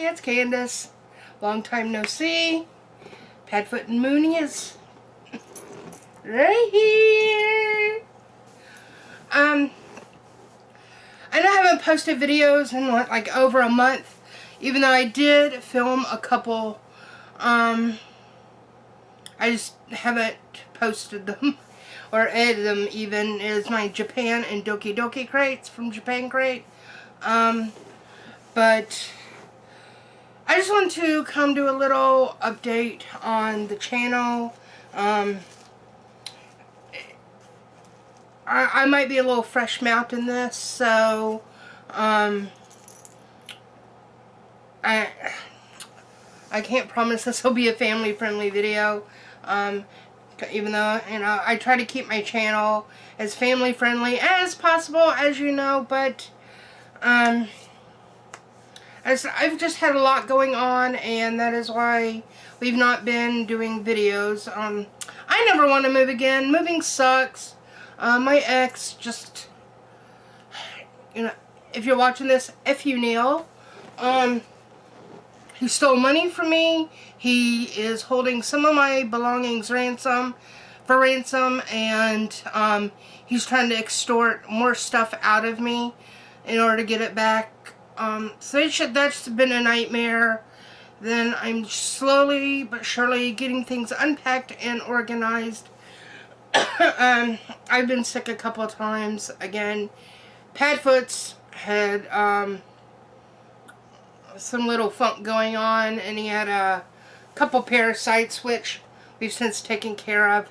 it's Candace. Long time no see. Padfoot and Mooney is right here. I know I haven't posted videos in like over a month, even though I did film a couple. I just haven't posted them or edited them even. Is my Japan and Doki Doki crates from Japan crate. But I just want to come do a little update on the channel. I might be a little fresh-mouthed in this, so I can't promise this will be a family-friendly video. Even though, you know, I try to keep my channel as family-friendly as possible, as you know, but I've just had a lot going on, and that is why we've not been doing videos. I never want to move again. Moving sucks. My ex just, you know, if you're watching this, F you, Neil. He stole money from me. He is holding some of my belongings for ransom, and he's trying to extort more stuff out of me in order to get it back. So that's been a nightmare. Then I'm slowly but surely getting things unpacked and organized. I've been sick a couple of times. Again, Padfoot's had some little funk going on, and he had a couple parasites which we've since taken care of.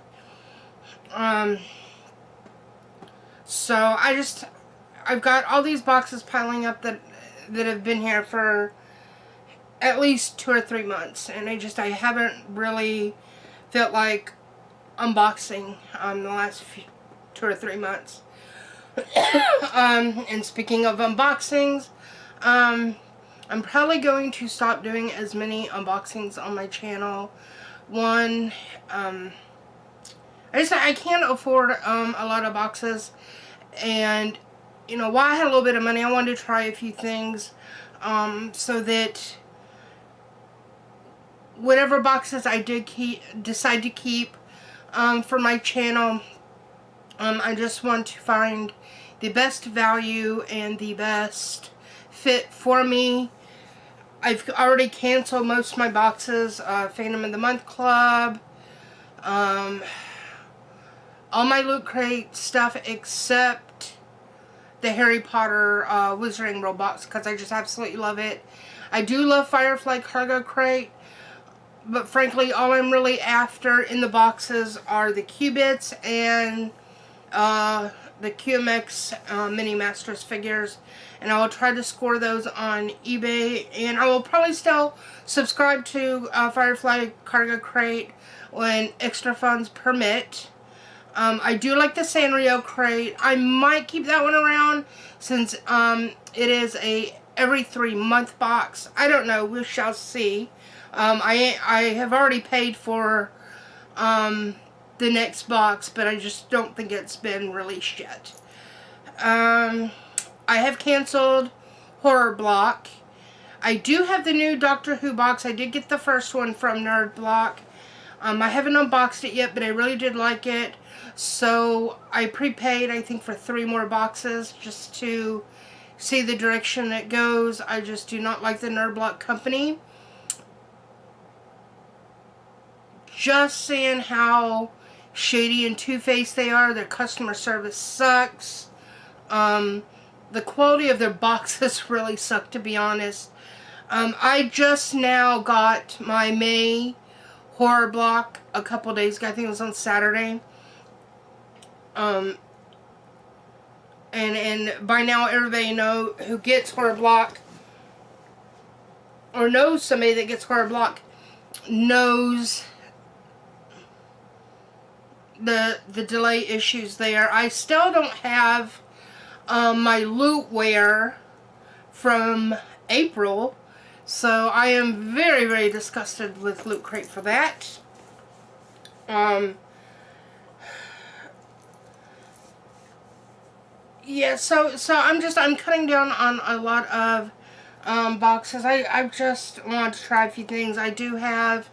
So I've got all these boxes piling up that have been here for at least 2 or 3 months, and I haven't really felt like unboxing the last 2 or 3 months. And speaking of unboxings, I'm probably going to stop doing as many unboxings on my channel. One, I can't afford a lot of boxes, and you know, while I had a little bit of money, I wanted to try a few things, so that whatever boxes I did decide to keep for my channel, I just want to find the best value and the best fit for me. I've already canceled most of my boxes. Phantom of the Month Club, all my Loot Crate stuff except the Harry Potter Wizarding World box, because I just absolutely love it. I do love Firefly Cargo Crate, but frankly, all I'm really after in the boxes are the Q-Bits and the QMX Mini Masters figures, and I will try to score those on eBay, and I will probably still subscribe to Firefly Cargo Crate when extra funds permit. I do like the Sanrio crate. I might keep that one around since it is a every 3-month box. I don't know. We shall see. I have already paid for the next box, but I just don't think it's been released yet. I have canceled Horror Block. I do have the new Doctor Who box. I did get the first one from Nerd Block. I haven't unboxed it yet, but I really did like it. So I prepaid, I think, for 3 more boxes just to see the direction it goes. I just do not like the Nerd Block company. Just seeing how shady and two-faced they are. Their customer service sucks. The quality of their boxes really suck, to be honest. I just now got my May Horror Block a couple days ago. I think it was on Saturday. And by now everybody who gets Horror Block, or knows somebody that gets Horror Block, knows the delay issues there. I still don't have my Lootware from April, so I am very, very disgusted with Loot Crate for that. Yeah, so I'm cutting down on a lot of boxes. I just want to try a few things. I do have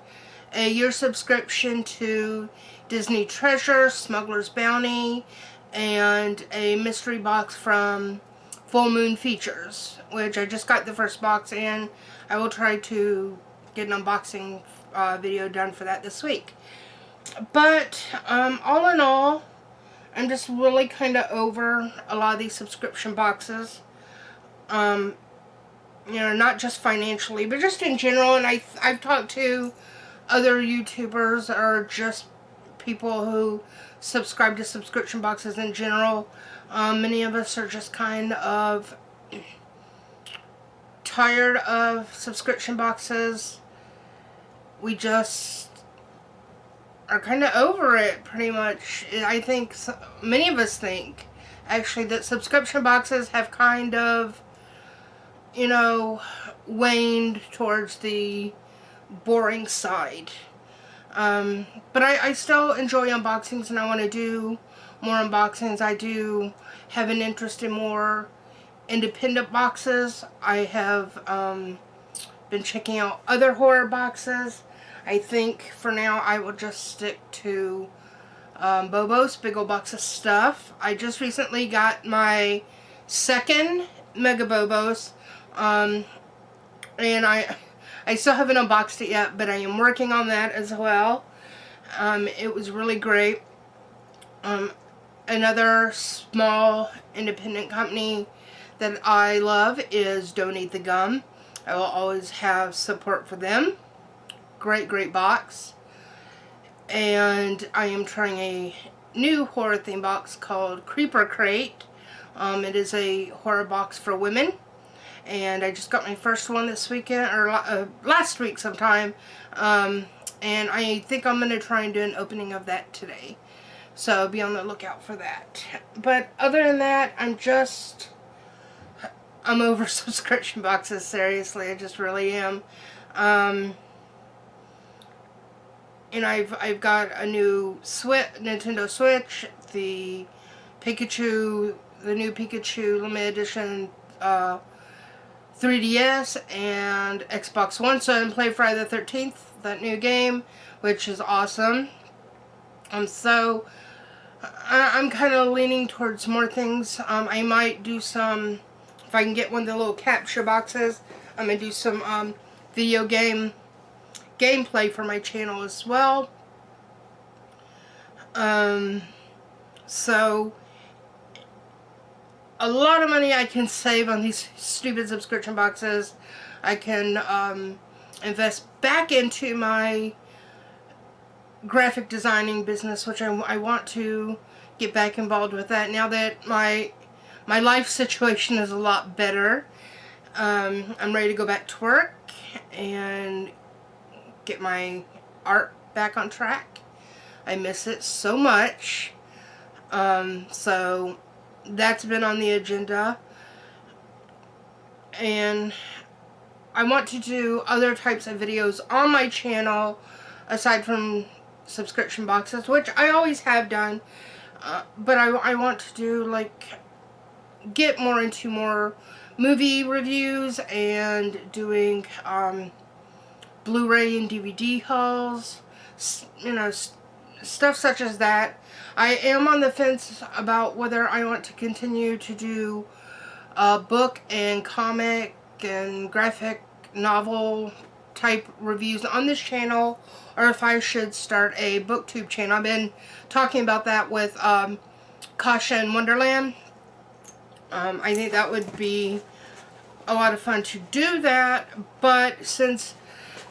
a year subscription to Disney Treasure, Smuggler's Bounty, and a mystery box from Full Moon Features, which I just got the first box, and I will try to get an unboxing video done for that this week. But all in all, I'm just really kind of over a lot of these subscription boxes. You know, not just financially, but just in general. And I've talked to other YouTubers or just people who subscribe to subscription boxes in general. Many of us are just kind of tired of subscription boxes. We just are kind of over it, pretty much. I think many of us think, actually, that subscription boxes have kind of, you know, waned towards the boring side. But I still enjoy unboxings, and I want to do more unboxings. I do have an interest in more independent boxes. I have been checking out other horror boxes. I think for now I will just stick to Bobo's Big Ol' Box of Stuff. I just recently got my second Mega Bobos, and I still haven't unboxed it yet, but I am working on that as well. It was really great. Another small independent company that I love is Donate the Gum. I will always have support for them. Great box. And I am trying a new horror theme box called Creeper Crate. It is a horror box for women. And I just got my first one this weekend, or last week sometime. And I think I'm going to try and do an opening of that today. So be on the lookout for that. But other than that, I'm over subscription boxes, seriously. I just really am. And I've got a new Nintendo Switch, the new Pikachu limited edition 3DS, and Xbox One. So I can play Friday the 13th, that new game, which is awesome. So I'm kind of leaning towards more things. I might do some, if I can get one of the little capture boxes, I'm going to do some video gameplay for my channel as well. So a lot of money I can save on these stupid subscription boxes. I can invest back into my graphic designing business, which I want to get back involved with that now that my life situation is a lot better. I'm ready to go back to work and get my art back on track. I miss it so much. So that's been on the agenda. And I want to do other types of videos on my channel aside from subscription boxes, which I always have done. But I want to do, like, get more into more movie reviews and doing Blu-ray and DVD hauls, you know, stuff such as that. I am on the fence about whether I want to continue to do book and comic and graphic novel type reviews on this channel, or if I should start a booktube channel. I've been talking about that with Kasha in Wonderland. I think that would be a lot of fun to do that, but since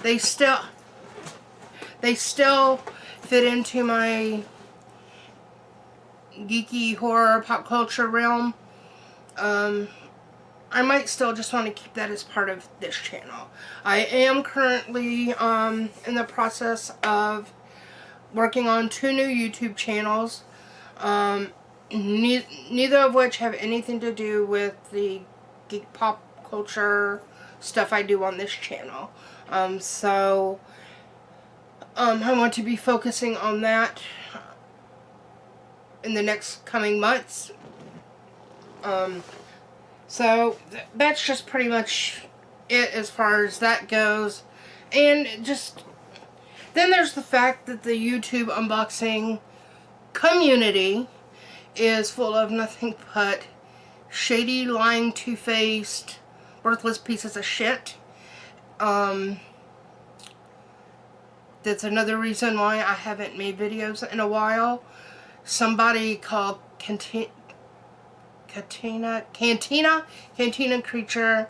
they still fit into my geeky horror pop culture realm, I might still just want to keep that as part of this channel. I am currently in the process of working on 2 new YouTube channels, neither of which have anything to do with the geek pop culture stuff I do on this channel. So I want to be focusing on that in the next coming months. So that's just pretty much it as far as that goes. And just, then there's the fact that the YouTube unboxing community is full of nothing but shady, lying, two-faced, worthless pieces of shit. That's another reason why I haven't made videos in a while. Somebody called Cantina Creature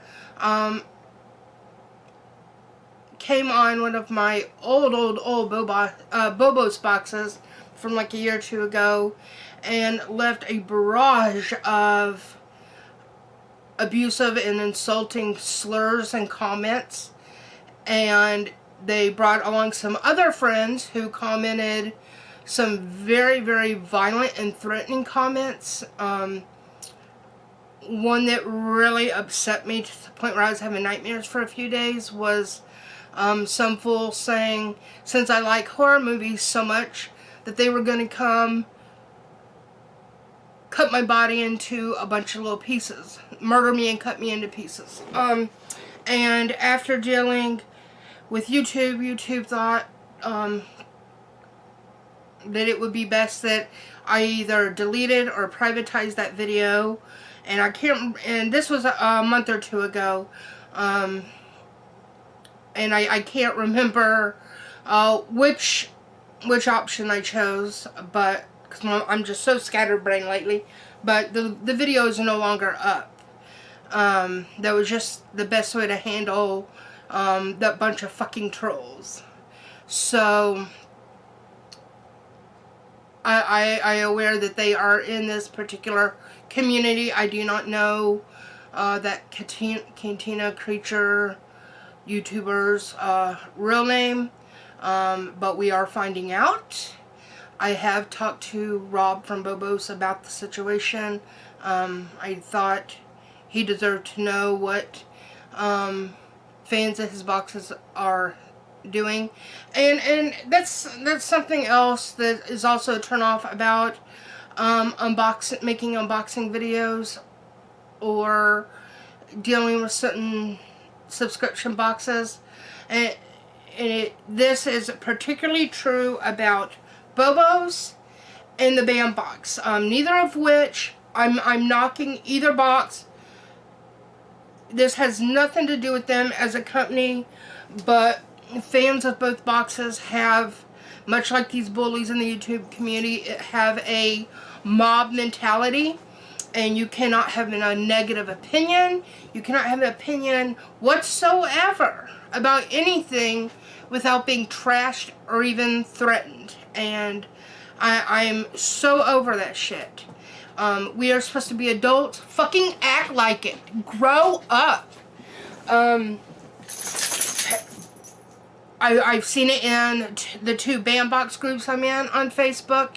came on one of my old Bobos boxes from like a year or two ago and left a barrage of abusive and insulting slurs and comments, and they brought along some other friends who commented some very, very violent and threatening comments. One that really upset me to the point where I was having nightmares for a few days was some fool saying, since I like horror movies so much, that they were going to come cut my body into a bunch of little pieces. Murder me and cut me into pieces. And after dealing with YouTube thought that it would be best that I either deleted or privatized that video. And I can't, and this was a month or two ago. And I can't remember which option I chose, but because I'm just so scatterbrained lately. But the video is no longer up. That was just the best way to handle that bunch of fucking trolls. So I aware that they are in this particular community. I do not know that Cantina Creature YouTuber's real name, but we are finding out. I have talked to Rob from Bobos about the situation. I thought he deserved to know what fans of his boxes are doing, and that's something else that is also a turn off about making unboxing videos or dealing with certain subscription boxes. And this is particularly true about Bobos and the BAM box, neither of which I'm knocking either box. This has nothing to do with them as a company, but fans of both boxes have, much like these bullies in the YouTube community, have a mob mentality, and you cannot have a negative opinion. You cannot have an opinion whatsoever about anything without being trashed or even threatened. And I'm so over that shit. We are supposed to be adults. Fucking act like it. Grow up. I've seen it in the two BAM box groups I'm in on Facebook.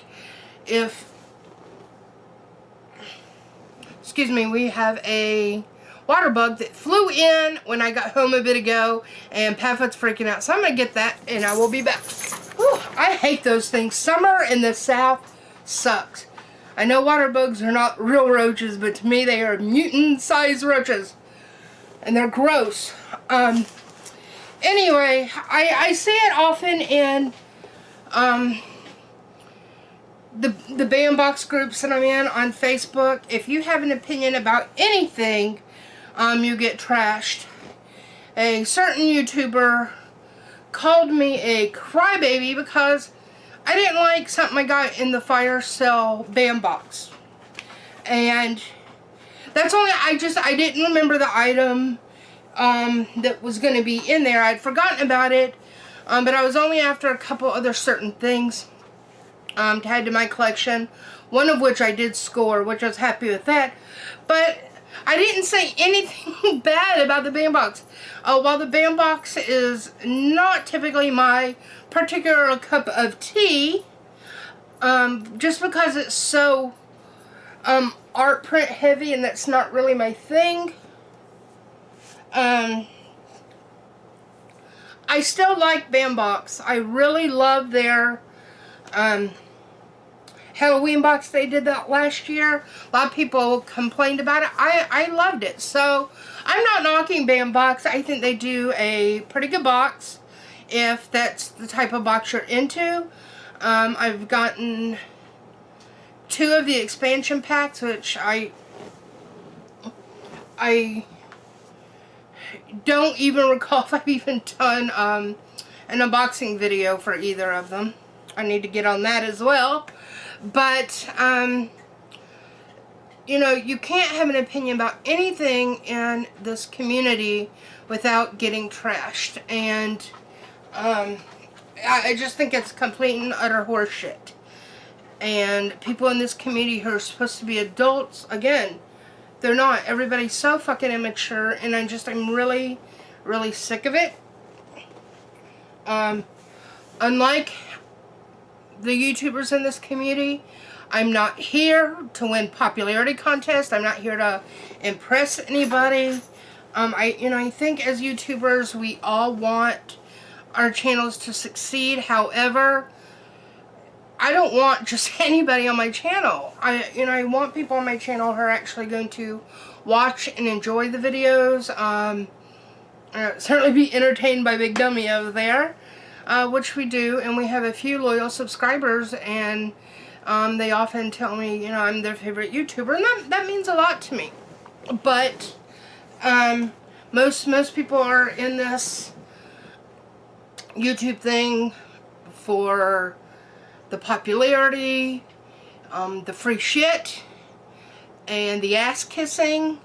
Excuse me, we have a water bug that flew in when I got home a bit ago, and Paffet's freaking out. So I'm going to get that, and I will be back. Whew, I hate those things. Summer in the South sucks. I know water bugs are not real roaches, but to me they are mutant-sized roaches. And they're gross. Anyway, I see it often in the BAM box groups that I'm in on Facebook. If you have an opinion about anything, you get trashed. A certain YouTuber called me a crybaby because I didn't like something I got in the fire sale BAM box. And that's only, I didn't remember the item that was going to be in there. I'd forgotten about it, but I was only after a couple other certain things to add to my collection, one of which I did score, which I was happy with that. But I didn't say anything bad about the BAM box. While the BAM box is not typically my particular cup of tea, just because it's so art print heavy, and that's not really my thing. I still like BAM box. I really love their Halloween box they did that last year. A lot of people complained about it. I loved it. So I'm not knocking Bambox. I think they do a pretty good box if that's the type of box you're into. I've gotten 2 of the expansion packs, which I don't even recall if I've even done an unboxing video for either of them. I need to get on that as well. But, you know, you can't have an opinion about anything in this community without getting trashed. And I just think it's complete and utter horseshit. And people in this community who are supposed to be adults, again, they're not. Everybody's so fucking immature, and I'm really, really sick of it. Unlike the YouTubers in this community, I'm not here to win popularity contests. I'm not here to impress anybody. I think as YouTubers, we all want our channels to succeed. However, I don't want just anybody on my channel. I want people on my channel who are actually going to watch and enjoy the videos. Certainly be entertained by Big Dummy over there. Which we do, and we have a few loyal subscribers, and they often tell me, you know, I'm their favorite YouTuber, and that means a lot to me. But most people are in this YouTube thing for the popularity, the free shit, and the ass kissing.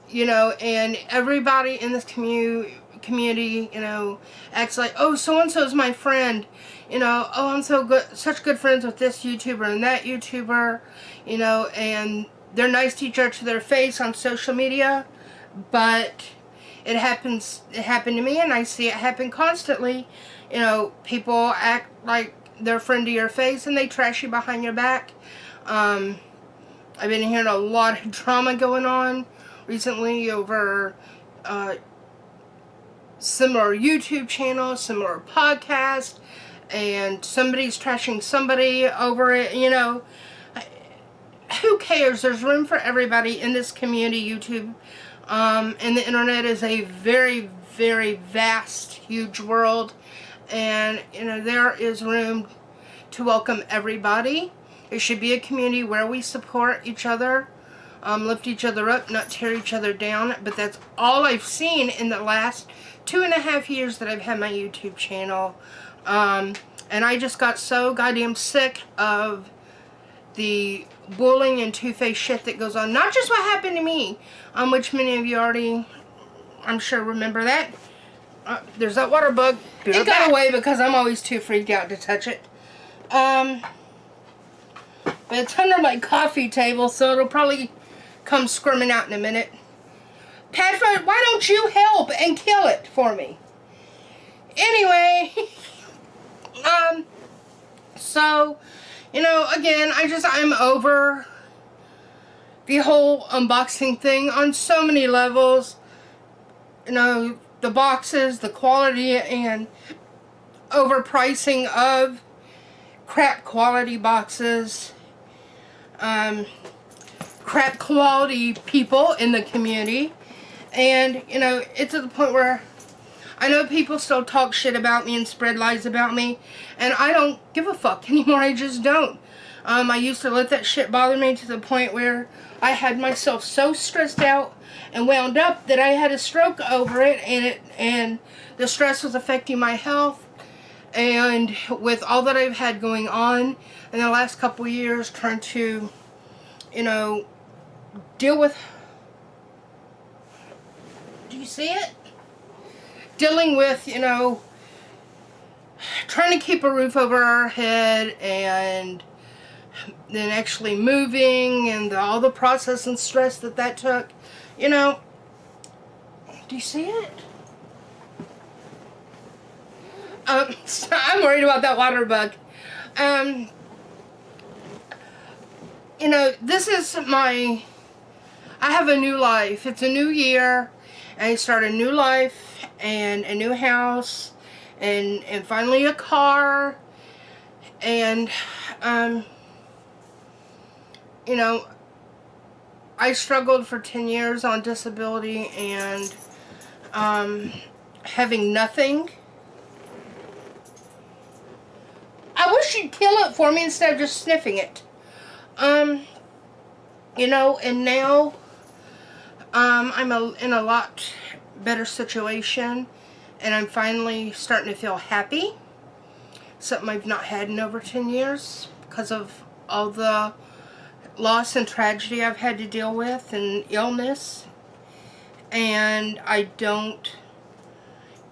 You know, and everybody in this community, you know, acts like, oh, so-and-so is my friend, you know, oh, I'm such good friends with this YouTuber and that YouTuber, you know, and they're nice to each other to their face on social media, but it happened to me, and I see it happen constantly. You know, people act like they're a friend to your face, and they trash you behind your back. I've been hearing a lot of drama going on recently over similar YouTube channels, similar podcasts, and somebody's trashing somebody over it. You know, who cares? There's room for everybody in this community. YouTube and the internet is a very, very vast, huge world, and you know, there is room to welcome everybody. It should be a community where we support each other, lift each other up, not tear each other down. But that's all I've seen in the last 2.5 years that I've had my YouTube channel. And I just got so goddamn sick of the bullying and two-faced shit that goes on. Not just what happened to me, which many of you already, I'm sure, remember that. There's that water bug. It got away because I'm always too freaked out to touch it. But it's under my coffee table, so it'll probably come squirming out in a minute. Padfoot, why don't you help and kill it for me? Anyway, so, you know, again, I'm over the whole unboxing thing on so many levels. You know, the boxes, the quality, and overpricing of crap quality boxes. Crap quality people in the community. And, you know, it's to the point where I know people still talk shit about me and spread lies about me, and I don't give a fuck anymore. I just don't. I used to let that shit bother me to the point where I had myself so stressed out and wound up that I had a stroke over it, and the stress was affecting my health. And with all that I've had going on in the last couple of years, trying to, you know, deal with, do you see it? Dealing with, you know, trying to keep a roof over our head, and then actually moving, and all the process and stress that took, you know. Do you see it? So I'm worried about that water bug. You know, this is I have a new life. It's a new year, and I start a new life, and a new house, and finally a car, and um, you know, I struggled for 10 years on disability and having nothing. I wish you'd kill it for me instead of just sniffing it. You know, and now I'm in a lot better situation, and I'm finally starting to feel happy. Something I've not had in over 10 years because of all the loss and tragedy I've had to deal with and illness. And I don't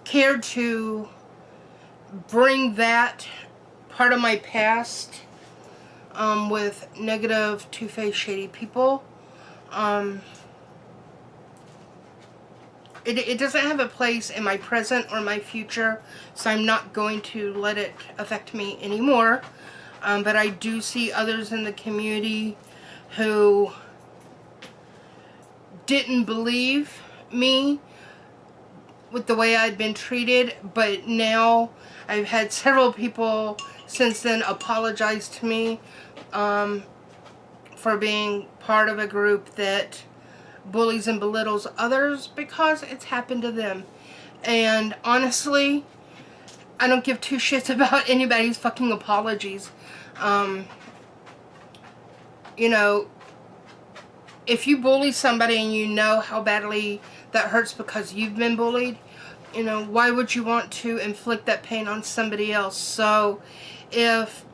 care to bring that part of my past with negative, two-faced, shady people. It doesn't have a place in my present or my future, so I'm not going to let it affect me anymore. But I do see others in the community who didn't believe me with the way I'd been treated, but now I've had several people since then apologize to me for being part of a group that bullies and belittles others because it's happened to them. And honestly, I don't give two shits about anybody's fucking apologies. You know, if you bully somebody and you know how badly that hurts because you've been bullied, you know, why would you want to inflict that pain on somebody else? So if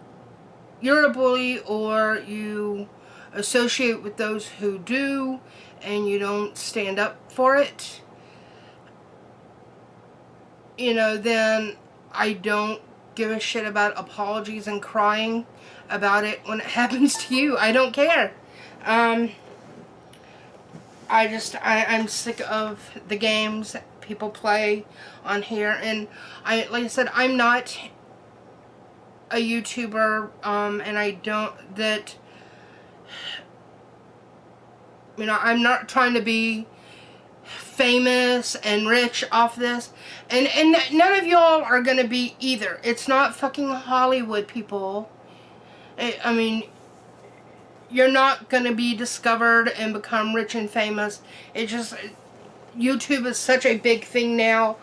you're a bully or you associate with those who do and you don't stand up for it, you know, then I don't give a shit about apologies and crying about it when it happens to you. I don't care. I'm sick of the games people play on here, and like I said, I'm not a YouTuber, and I don't, you know, I'm not trying to be famous and rich off this, and none of y'all are gonna be either. It's not fucking Hollywood, people. I mean, you're not gonna be discovered and become rich and famous. It just, YouTube is such a big thing now.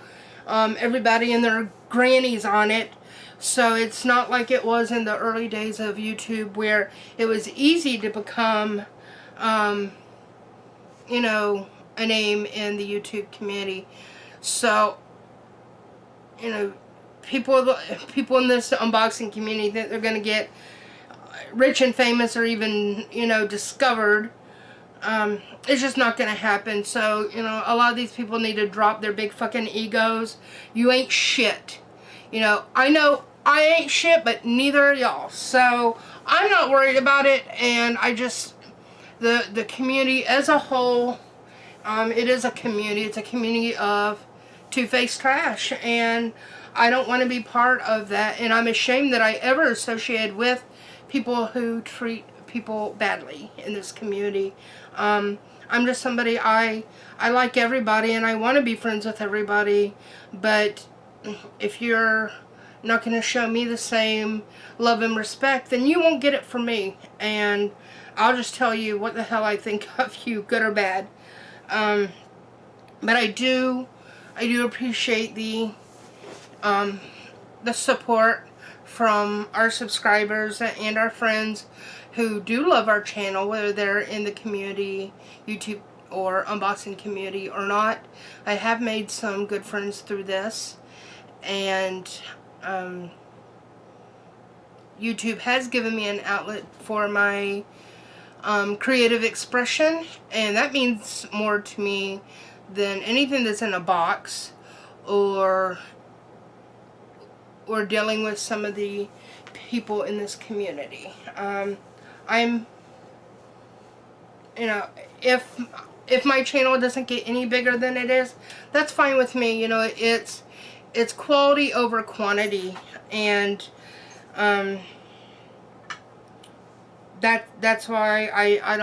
Everybody and their granny's on it. So it's not like it was in the early days of YouTube where it was easy to become, you know, a name in the YouTube community. So, you know, people in this unboxing community that they're going to get rich and famous or even, you know, discovered. It's just not going to happen. So, you know, a lot of these people need to drop their big fucking egos. You ain't shit. You know I ain't shit, but neither are y'all. So, I'm not worried about it, and I just, the community as a whole, it is a community. It's a community of two-faced trash, and I don't want to be part of that, and I'm ashamed that I ever associated with people who treat people badly in this community. I'm just somebody, I like everybody, and I want to be friends with everybody, but if you're not going to show me the same love and respect, then you won't get it from me, and I'll just tell you what the hell I think of you, good or bad. But I do appreciate the support from our subscribers and our friends who do love our channel, whether they're in the community, YouTube or unboxing community or not. I have made some good friends through this, and YouTube has given me an outlet for my creative expression, and that means more to me than anything that's in a box or dealing with some of the people in this community. I'm, you know, if my channel doesn't get any bigger than it is, that's fine with me. You know, it's quality over quantity, and that's why I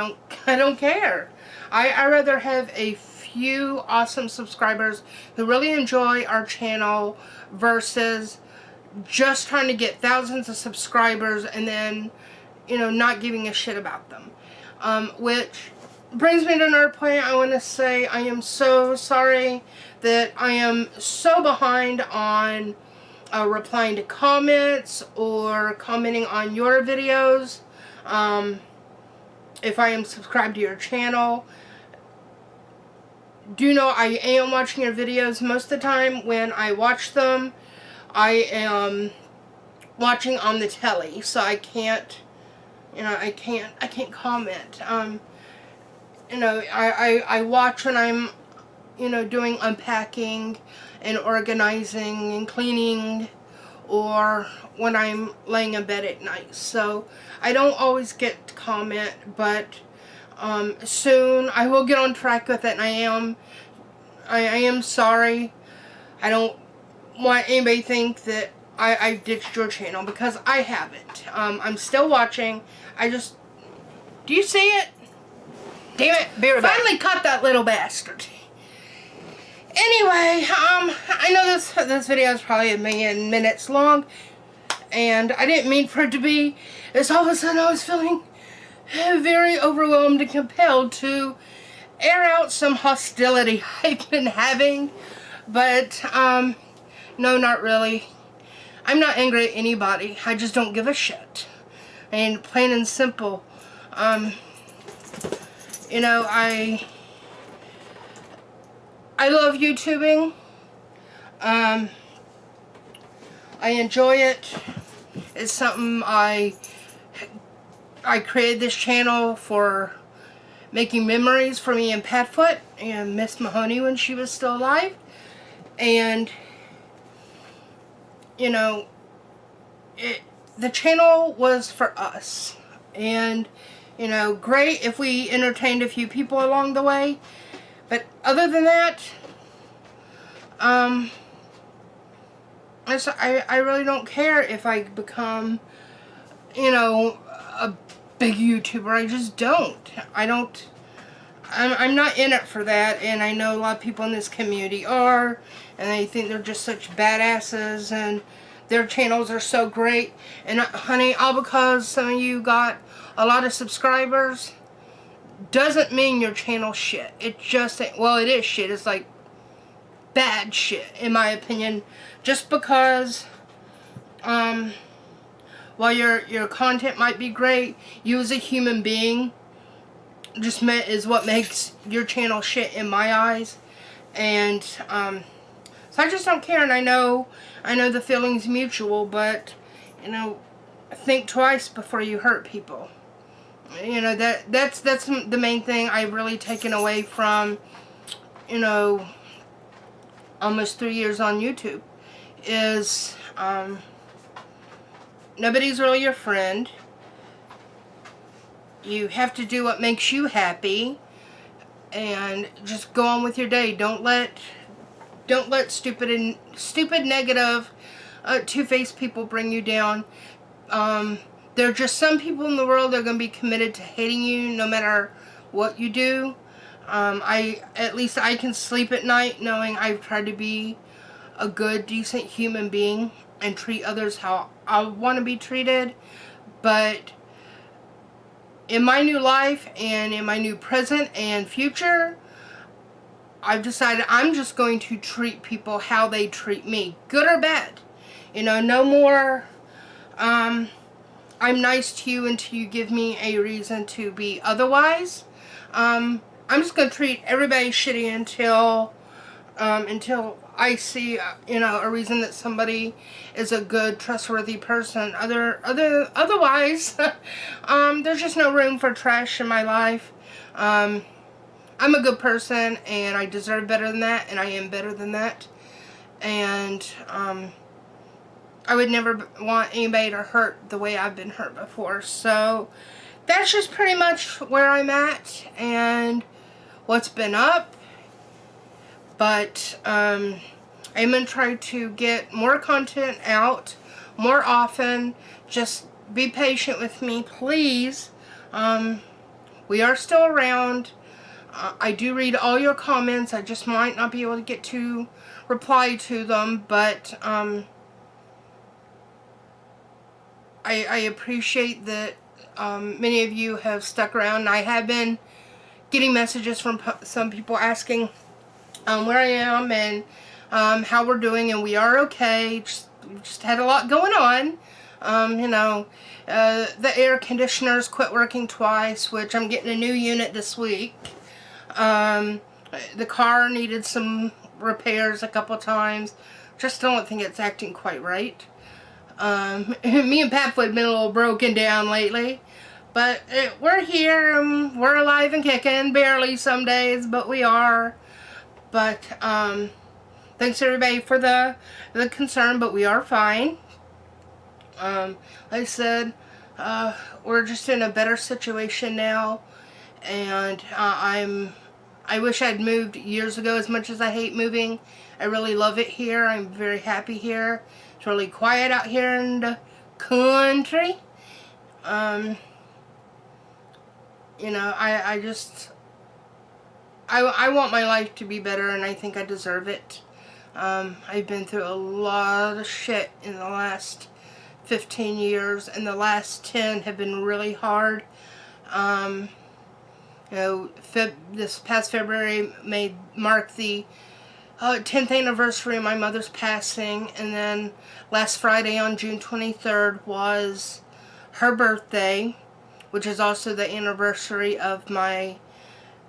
don't care. I rather have a few awesome subscribers who really enjoy our channel versus just trying to get thousands of subscribers and then, you know, not giving a shit about them. Which brings me to another point. I want to say I am so sorry that I am so behind on replying to comments or commenting on your videos. If I am subscribed to your channel, do know I am watching your videos. Most of the time when I watch them, I am watching on the telly, so I can't, you know, I can't comment. You know, I watch when I'm, you know, doing unpacking and organizing and cleaning, or when I'm laying in bed at night. So I don't always get to comment, but soon I will get on track with it, and I am sorry. I don't want anybody to think that I've ditched your channel, because I haven't. I'm still watching. Do you see it? Damn it, finally caught that little bastard. Anyway, I know this video is probably 1,000,000 minutes long, and I didn't mean for it to be. It's all of a sudden I was feeling very overwhelmed and compelled to air out some hostility I've been having, but no, not really. I'm not angry at anybody. I just don't give a shit. And plain and simple. You know, I love YouTubing. I enjoy it. It's something I created this channel for making memories for me and Patfoot and Miss Mahoney when she was still alive. And, you know, the channel was for us. And, you know, great if we entertained a few people along the way. But other than that, I really don't care if I become, you know, a big YouTuber. I just don't. I'm not in it for that, and I know a lot of people in this community are, and they think they're just such badasses, and their channels are so great. And honey, all because some of you got a lot of subscribers doesn't mean your channel's shit. It just ain't. Well, it is shit. It's like bad shit, in my opinion. Just because, while your content might be great, you as a human being is what makes your channel shit in my eyes. And so I just don't care. And I know the feeling's mutual, but, you know, think twice before you hurt people. You know, that's the main thing I've really taken away from, you know, almost 3 years on YouTube, is nobody's really your friend. You have to do what makes you happy, and just go on with your day. Don't let stupid negative two-faced people bring you down. There are just some people in the world that are going to be committed to hating you no matter what you do. At least I can sleep at night knowing I've tried to be a good, decent human being and treat others how I want to be treated. But in my new life and in my new present and future, I've decided I'm just going to treat people how they treat me, good or bad. You know, no more, I'm nice to you until you give me a reason to be otherwise. I'm just going to treat everybody shitty until I see, you know, a reason that somebody is a good, trustworthy person. Otherwise, there's just no room for trash in my life. I'm a good person, and I deserve better than that, and I am better than that. And I would never want anybody to hurt the way I've been hurt before. So that's just pretty much where I'm at and what's been up. But I'm going to try to get more content out more often. Just be patient with me, please. We are still around. I do read all your comments. I just might not be able to get to reply to them, but I appreciate that many of you have stuck around. I have been getting messages from some people asking where I am and how we're doing, and we are okay. Just had a lot going on. You know, the air conditioners quit working twice, which I'm getting a new unit this week. The car needed some repairs a couple times. Just don't think it's acting quite right. Me and Papfoot have been a little broken down lately. But we're here, we're alive and kicking, barely some days, but we are. But thanks everybody for the concern, but we are fine. Like I said, we're just in a better situation now, and I wish I'd moved years ago. As much as I hate moving, I really love it here. I'm very happy here. It's really quiet out here in the country. You know, I want my life to be better, and I think I deserve it. I've been through a lot of shit in the last 15 years, and the last 10 have been really hard. You know, this past February may mark the 10th anniversary of my mother's passing, and then last Friday on June 23rd was her birthday, which is also the anniversary of my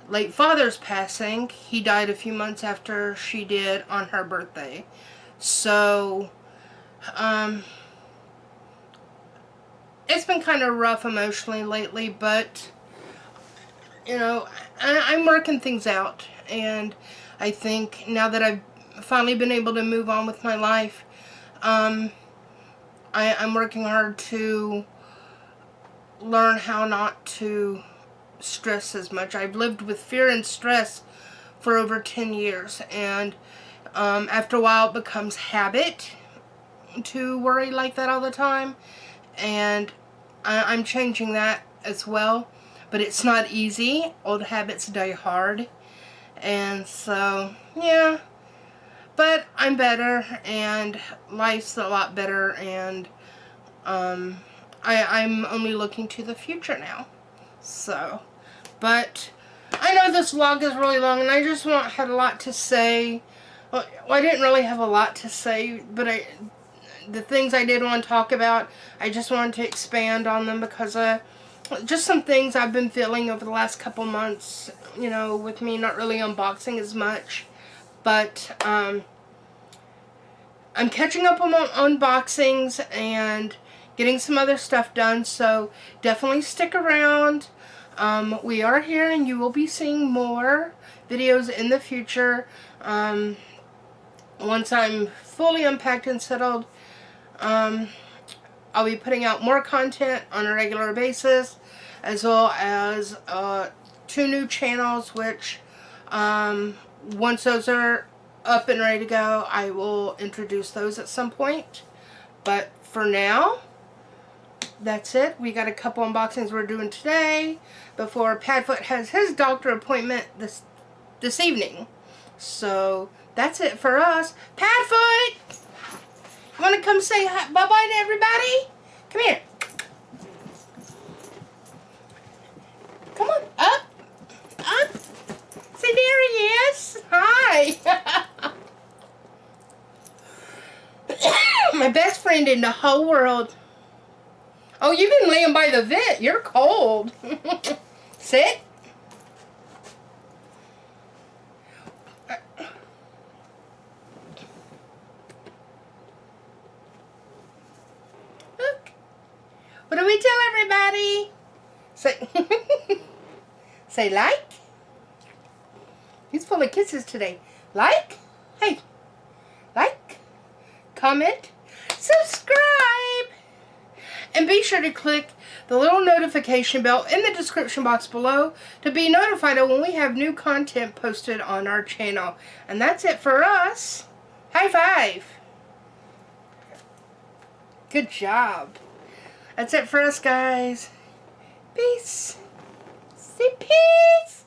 late father's passing. He died a few months after she did on her birthday. So, it's been kind of rough emotionally lately, but, you know, I'm working things out, and I think now that I've finally been able to move on with my life, I'm working hard to learn how not to stress as much. I've lived with fear and stress for over 10 years, and after a while it becomes habit to worry like that all the time, and I'm changing that as well, but it's not easy. Old habits die hard, and so yeah, but I'm better, and life's a lot better, and I'm only looking to the future now. So, but I know this vlog is really long, and I just had a lot to say. Well, I didn't really have a lot to say, but the things I did want to talk about, I just wanted to expand on them because just some things I've been feeling over the last couple months, you know, with me not really unboxing as much. But I'm catching up on unboxings and getting some other stuff done, so definitely stick around. We are here, and you will be seeing more videos in the future. Once I'm fully unpacked and settled, I'll be putting out more content on a regular basis, as well as 2 new channels, which once those are up and ready to go, I will introduce those at some point. But for now, that's it. We got a couple unboxings we're doing today before Padfoot has his doctor appointment this evening. So that's it for us. Padfoot, you want to come say hi, bye-bye to everybody? Come here. Come on, up. See, there he is. Hi. My best friend in the whole world. Oh, you've been laying by the vent. You're cold. Sit. Look. What do we tell everybody? Say, say like. He's full of kisses today. Like. Hey. Like. Comment. Subscribe. And be sure to click the little notification bell in the description box below to be notified of when we have new content posted on our channel. And that's it for us. High five. Good job. That's it for us, guys. Peace. Say peace.